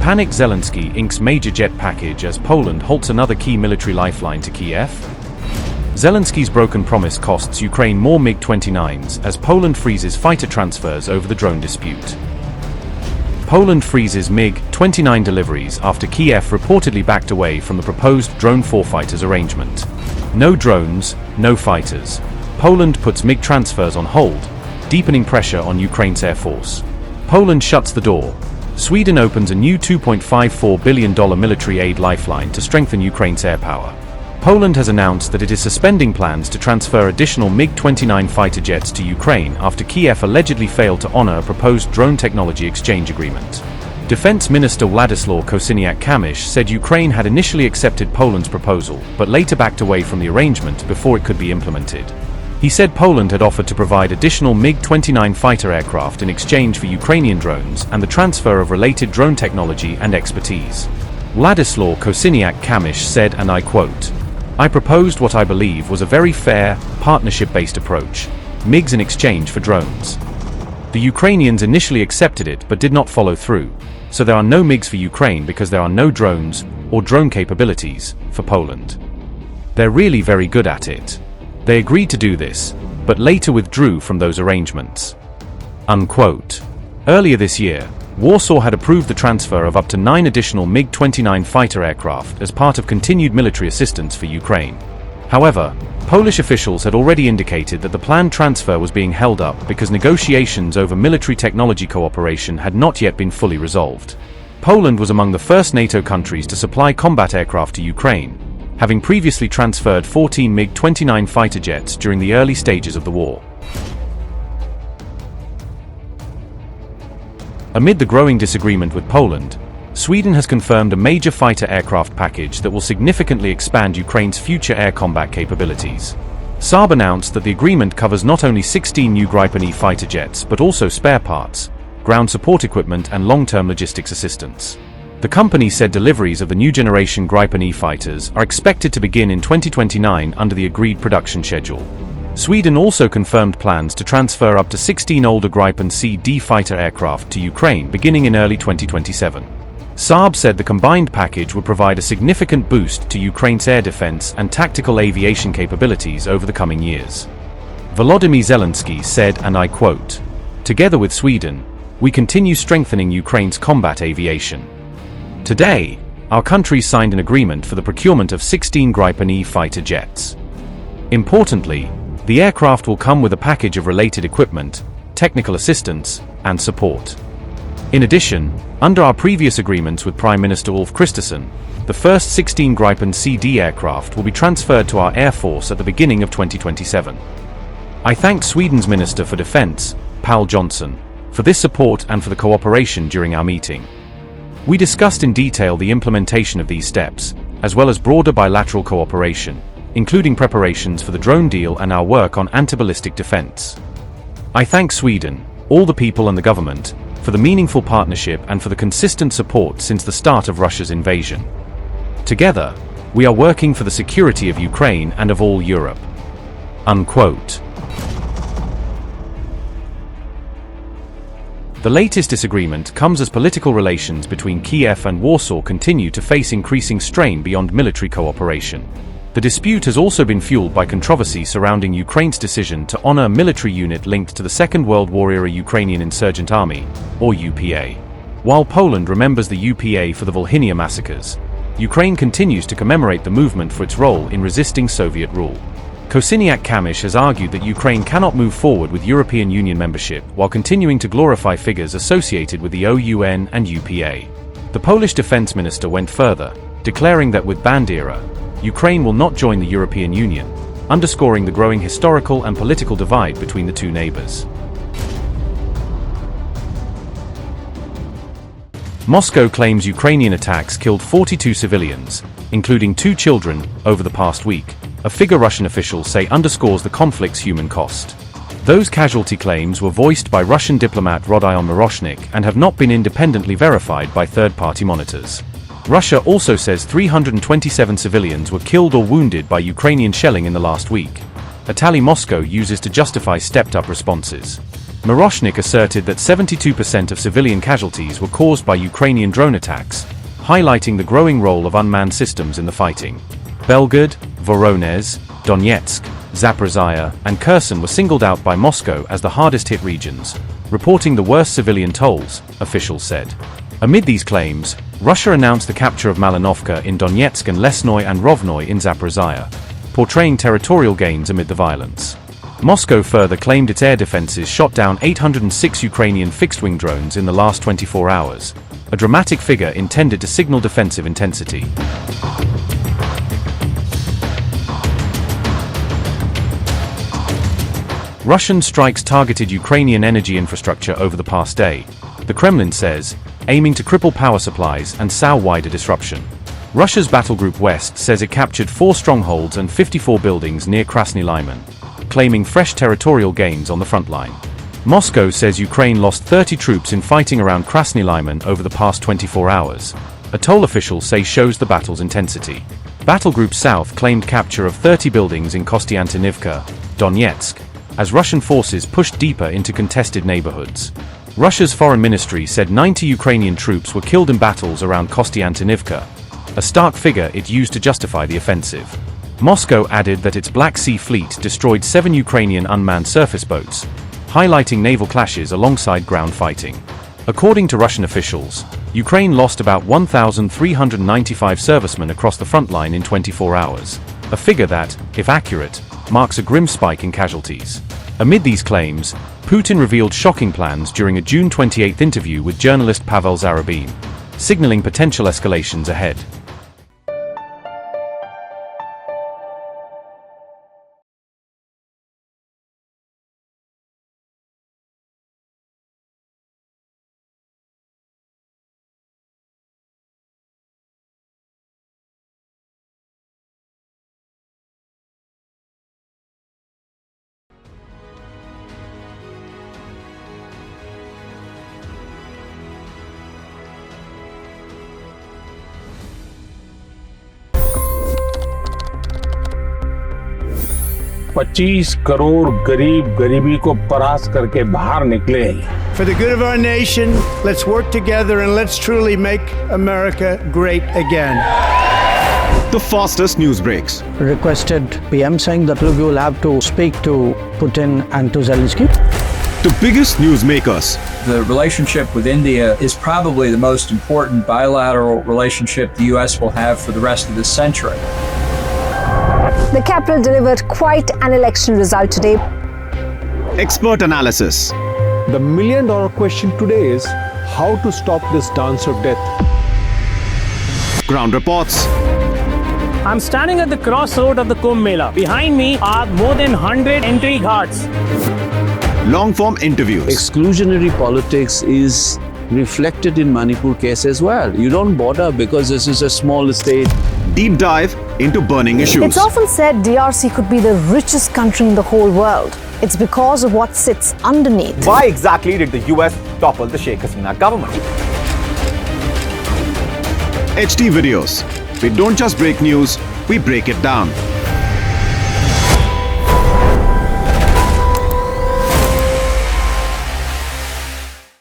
Panicked Zelensky inks major jet package as Poland halts another key military lifeline to Kyiv. Zelensky's broken promise costs Ukraine more MiG-29s as Poland freezes fighter transfers over the drone dispute. Poland freezes MiG-29 deliveries after Kyiv reportedly backed away from the proposed drone warfighters arrangement. No drones, no fighters. Poland puts MiG transfers on hold, deepening pressure on Ukraine's air force. Poland shuts the door. Sweden opens a new $2.54 billion military aid lifeline to strengthen Ukraine's air power. Poland has announced that it is suspending plans to transfer additional MiG-29 fighter jets to Ukraine after Kyiv allegedly failed to honor a proposed drone technology exchange agreement. Defense Minister Władysław Kosiniak-Kamysz said Ukraine had initially accepted Poland's proposal, but later backed away from the arrangement before it could be implemented. He said Poland had offered to provide additional MiG-29 fighter aircraft in exchange for Ukrainian drones and the transfer of related drone technology and expertise. Władysław Kosiniak-Kamysz said, and I quote, "I proposed what I believe was a very fair, partnership-based approach, MiGs in exchange for drones. The Ukrainians initially accepted it but did not follow through, so there are no MiGs for Ukraine because there are no drones or drone capabilities for Poland. They're really very good at it. They agreed to do this, but later withdrew from those arrangements." Unquote. Earlier this year, Warsaw had approved the transfer of up to 9 additional MiG-29 fighter aircraft as part of continued military assistance for Ukraine. However, Polish officials had already indicated that the planned transfer was being held up because negotiations over military technology cooperation had not yet been fully resolved. Poland was among the first NATO countries to supply combat aircraft to Ukraine, having previously transferred 14 MiG-29 fighter jets during the early stages of the war. Amid the growing disagreement with Poland, Sweden has confirmed a major fighter aircraft package that will significantly expand Ukraine's future air combat capabilities. Saab announced that the agreement covers not only 16 new Gripen E fighter jets but also spare parts, ground support equipment and long-term logistics assistance. The company said deliveries of the new generation Gripen E fighters are expected to begin in 2029 under the agreed production schedule. Sweden also confirmed plans to transfer up to 16 older Gripen C/D fighter aircraft to Ukraine beginning in early 2027. Saab said the combined package would provide a significant boost to Ukraine's air defense and tactical aviation capabilities over the coming years. Volodymyr Zelensky said, and I quote, "Together with Sweden, we continue strengthening Ukraine's combat aviation. Today, our countries signed an agreement for the procurement of 16 Gripen E fighter jets. Importantly, the aircraft will come with a package of related equipment, technical assistance, and support. In addition, under our previous agreements with Prime Minister Ulf Kristersson, the first 16 Gripen C/D aircraft will be transferred to our Air Force at the beginning of 2027. I thanked Sweden's Minister for Defense, Pål Jonson, for this support and for the cooperation during our meeting. We discussed in detail the implementation of these steps, as well as broader bilateral cooperation, including preparations for the drone deal and our work on anti-ballistic defense. I thank Sweden, all the people and the government, for the meaningful partnership and for the consistent support since the start of Russia's invasion. Together, we are working for the security of Ukraine and of all Europe." Unquote. The latest disagreement comes as political relations between Kyiv and Warsaw continue to face increasing strain beyond military cooperation. The dispute has also been fueled by controversy surrounding Ukraine's decision to honor a military unit linked to the Second World War-era Ukrainian Insurgent Army, or UPA. While Poland remembers the UPA for the Volhynia massacres, Ukraine continues to commemorate the movement for its role in resisting Soviet rule. Kosiniak-Kamysz has argued that Ukraine cannot move forward with European Union membership while continuing to glorify figures associated with the OUN and UPA. The Polish defense minister went further, declaring that with Bandera, Ukraine will not join the European Union, underscoring the growing historical and political divide between the two neighbors. Moscow claims Ukrainian attacks killed 42 civilians, including 2 children, over the past week, a figure Russian officials say underscores the conflict's human cost. Those casualty claims were voiced by Russian diplomat Rodion Miroshnik and have not been independently verified by third-party monitors. Russia also says 327 civilians were killed or wounded by Ukrainian shelling in the last week, a tally Moscow uses to justify stepped-up responses. Miroshnik asserted that 72% of civilian casualties were caused by Ukrainian drone attacks, highlighting the growing role of unmanned systems in the fighting. Belgorod, Voronezh, Donetsk, Zaporizhzhia, and Kherson were singled out by Moscow as the hardest-hit regions, reporting the worst civilian tolls, officials said. Amid these claims, Russia announced the capture of Malinovka in Donetsk and Lesnoy and Rovnoy in Zaporizhzhia, portraying territorial gains amid the violence. Moscow further claimed its air defenses shot down 806 Ukrainian fixed-wing drones in the last 24 hours, a dramatic figure intended to signal defensive intensity. Russian strikes targeted Ukrainian energy infrastructure over the past day, the Kremlin says, aiming to cripple power supplies and sow wider disruption. Russia's Battlegroup West says it captured 4 strongholds and 54 buildings near Krasny Lyman, claiming fresh territorial gains on the front line. Moscow says Ukraine lost 30 troops in fighting around Krasny Lyman over the past 24 hours. A toll official say shows the battle's intensity. Battlegroup South claimed capture of 30 buildings in Kostiantynivka, Donetsk, as Russian forces pushed deeper into contested neighborhoods. Russia's foreign ministry said 90 Ukrainian troops were killed in battles around Kostiantynivka, a stark figure it used to justify the offensive. Moscow added that its Black Sea fleet destroyed 7 Ukrainian unmanned surface boats, highlighting naval clashes alongside ground fighting. According to Russian officials, Ukraine lost about 1,395 servicemen across the front line in 24 hours, a figure that, if accurate, marks a grim spike in casualties. Amid these claims, Putin revealed shocking plans during a June 28 interview with journalist Pavel Zarubin, signaling potential escalations ahead. $25 crore गरीब गरीबी को परास्त करके बाहर निकले। For the good of our nation, let's work together and let's truly make America great again. The fastest news breaks. Requested PM saying that look, you will have to speak to Putin and to Zelensky. The biggest news makers. The relationship with India is probably the most important bilateral relationship the US will have for the rest of this century. The capital delivered quite an election result today. Expert analysis. The million-dollar question today is how to stop this dance of death. Ground reports. I'm standing at the crossroad of the Kumbh Mela. Behind me are more than 100 entry ghats. Long-form interviews. Exclusionary politics is reflected in Manipur case as well. You don't bother because this is a small state. Deep dive into burning issues. It's often said DRC could be the richest country in the whole world. It's because of what sits underneath. Why exactly did the US topple the Sheikh Hasina government? HT videos. We don't just break news, we break it down.